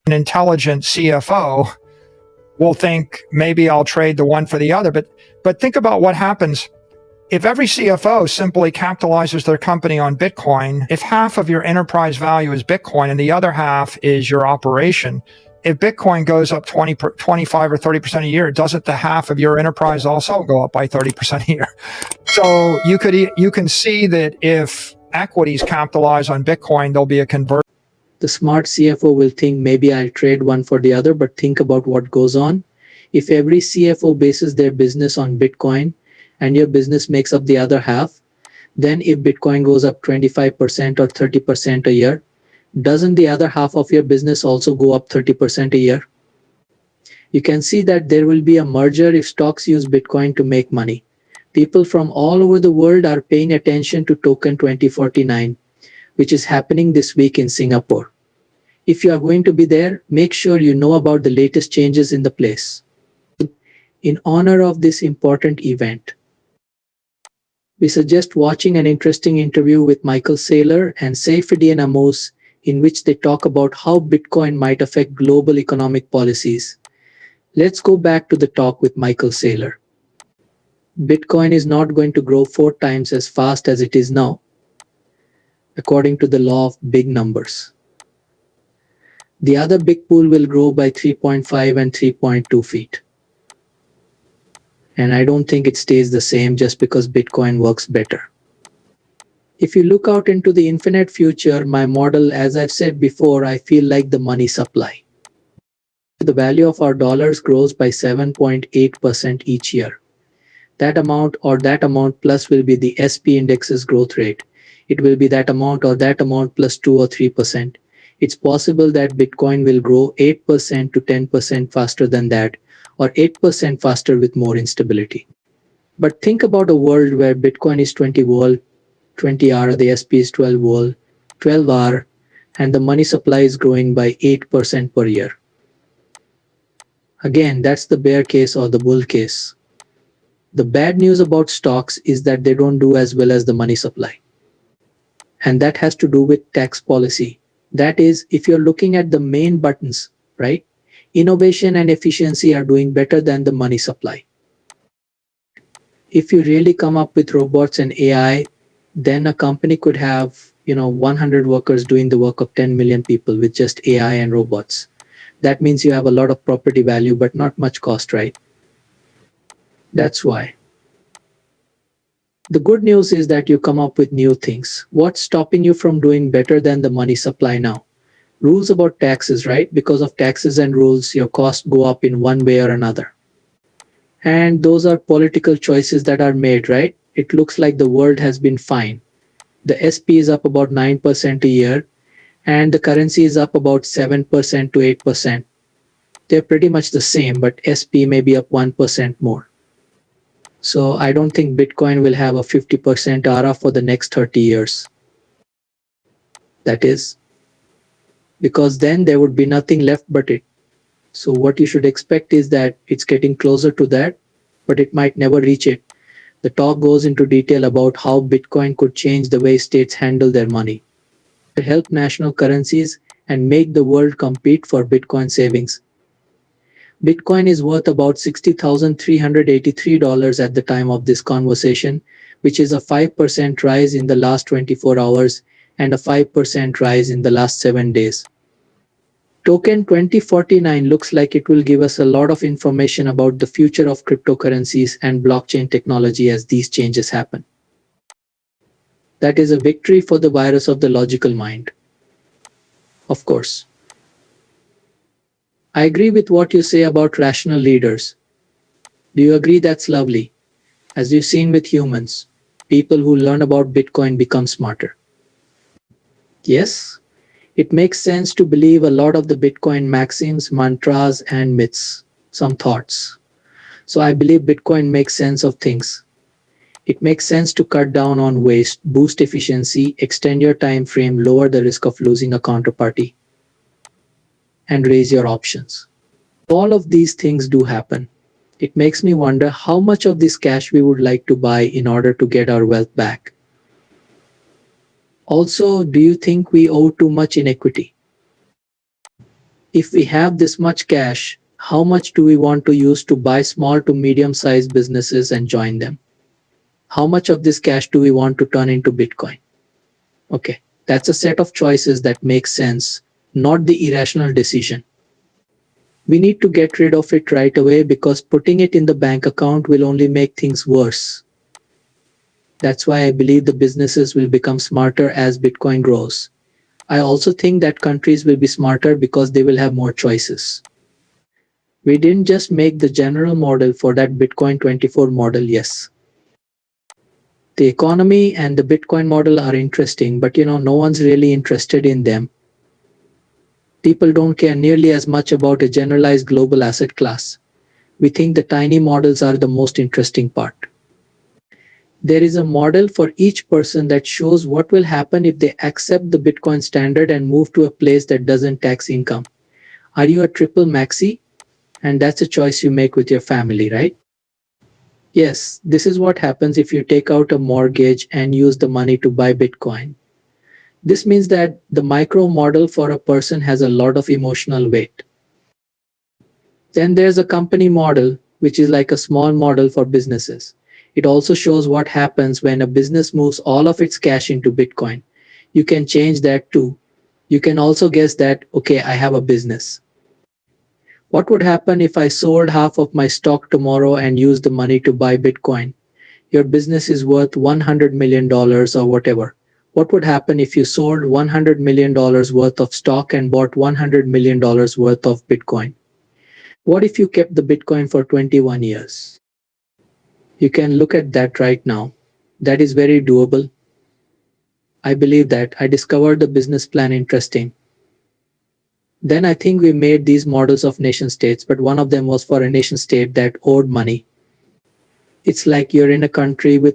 An intelligent CFO will think maybe I'll trade the one for the other. But think about what happens if every CFO simply capitalizes their company on Bitcoin. If half of your enterprise value is Bitcoin and the other half is your operation, if Bitcoin goes up 25 or 30% a year, doesn't the half of your enterprise also go up by 30% a year? So you can see that if equities capitalize on Bitcoin, there'll be a conversion. The smart CFO will think maybe I'll trade one for the other, but think about what goes on. If every CFO bases their business on Bitcoin and your business makes up the other half, then if Bitcoin goes up 25% or 30% a year, doesn't the other half of your business also go up 30% a year? You can see that there will be a merger if stocks use Bitcoin to make money. People from all over the world are paying attention to token 2049, which is happening this week in Singapore. If you are going to be there, make sure you know about the latest changes in the place. In honor of this important event, we suggest watching an interesting interview with Michael Saylor and Seyfriedian Amos, in which they talk about how Bitcoin might affect global economic policies. Let's go back to the talk with Michael Saylor. Bitcoin is not going to grow 4 times as fast as it is now, according to the law of big numbers. The other big pool will grow by 3.5 and 3.2 feet. And I don't think it stays the same just because Bitcoin works better. If you look out into the infinite future, my model, as I've said before, I feel like the money supply. The value of our dollars grows by 7.8% each year. That amount or that amount plus will be the SP index's growth rate. It will be that amount or that amount plus 2 or 3%. It's possible that Bitcoin will grow 8% to 10% faster than that, or 8% faster with more instability. But think about a world where Bitcoin is 20 vol, 20R, the SP is 12 vol, 12R, and the money supply is growing by 8% per year. Again, that's the bear case or the bull case. The bad news about stocks is that they don't do as well as the money supply. And that has to do with tax policy. That is, if you're looking at the main buttons, right? Innovation and efficiency are doing better than the money supply. If you really come up with robots and AI, then a company could have, 100 workers doing the work of 10 million people with just AI and robots. That means you have a lot of property value, but not much cost, right? That's why. The good news is that you come up with new things. What's stopping you from doing better than the money supply now? Rules about taxes, right? Because of taxes and rules, your costs go up in one way or another. And those are political choices that are made, right? It looks like the world has been fine. The SP is up about 9% a year, and the currency is up about 7% to 8%. They're pretty much the same, but SP may be up 1% more. So I don't think Bitcoin will have a 50% ARA for the next 30 years. That is, because then there would be nothing left but it. So what you should expect is that it's getting closer to that, but it might never reach it. The talk goes into detail about how Bitcoin could change the way states handle their money, to help national currencies and make the world compete for Bitcoin savings. Bitcoin is worth about $60,383 at the time of this conversation, which is a 5% rise in the last 24 hours and a 5% rise in the last 7 days. Token 2049 looks like it will give us a lot of information about the future of cryptocurrencies and blockchain technology as these changes happen. That is a victory for the virus of the logical mind. Of course. I agree with what you say about rational leaders. Do you agree that's lovely? As you've seen with humans, people who learn about Bitcoin become smarter. Yes, it makes sense to believe a lot of the Bitcoin maxims, mantras, and myths, some thoughts. So I believe Bitcoin makes sense of things. It makes sense to cut down on waste, boost efficiency, extend your time frame, lower the risk of losing a counterparty, and raise your options. All of these things do happen. It makes me wonder how much of this cash we would like to buy in order to get our wealth back. Also, do you think we owe too much in equity? If we have this much cash, how much do we want to use to buy small to medium sized businesses and join them? How much of this cash do we want to turn into Bitcoin? Okay, that's a set of choices that make sense, not the irrational decision. We need to get rid of it right away because putting it in the bank account will only make things worse. That's why I believe the businesses will become smarter as Bitcoin grows. I also think that countries will be smarter because they will have more choices. We didn't just make the general model for that Bitcoin 24 model, yes. The economy and the Bitcoin model are interesting, but no one's really interested in them. People don't care nearly as much about a generalized global asset class. We think the tiny models are the most interesting part. There is a model for each person that shows what will happen if they accept the Bitcoin standard and move to a place that doesn't tax income. Are you a triple maxi? And that's a choice you make with your family, right? Yes, this is what happens if you take out a mortgage and use the money to buy Bitcoin. This means that the micro model for a person has a lot of emotional weight. Then there's a company model, which is like a small model for businesses. It also shows what happens when a business moves all of its cash into Bitcoin. You can change that too. You can also guess that, okay, I have a business. What would happen if I sold half of my stock tomorrow and used the money to buy Bitcoin? Your business is worth $100 million or whatever. What would happen if you sold $100 million worth of stock and bought $100 million worth of Bitcoin? What if you kept the Bitcoin for 21 years? You can look at that right now. That is very doable. I believe that. I discovered the business plan interesting. Then I think we made these models of nation states, but one of them was for a nation state that owed money. It's like you're in a country with